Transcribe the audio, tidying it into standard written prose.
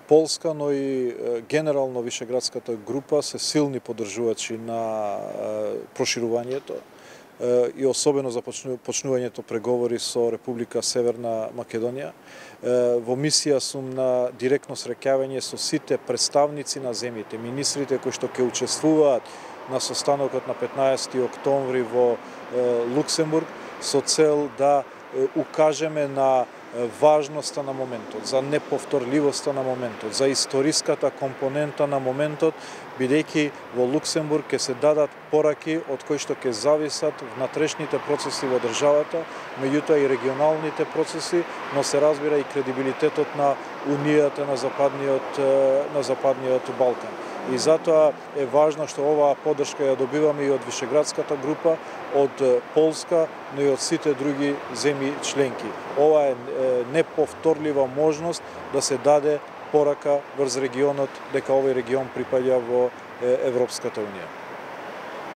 Полска, но и генерално Вишеградската група се силни поддржувачи на проширувањето и особено за почнувањето преговори со Република Северна Македонија. Во мисија сум на директно среќавање со сите представници на земјите, министрите кои што ќе учествуваат на состанокот на 15 октомври во Луксембург, со цел да укажеме на важноста на моментот, за неповторливоста на моментот, за историската компонента на моментот, бидејќи во Луксембург ќе се дадат пораки од кои што ќе зависат внатрешните процеси во државата, меѓутоа и регионалните процеси, но се разбира и кредибилитетот на Унијата на Западниот Балкан. И затоа е важно што оваа поддршка ја добиваме и од Вишеградската група, од Полска, но и од сите други земји членки. Ова е неповторлива можност да се даде порака врз регионот дека овој регион припаѓа во Европската Унија.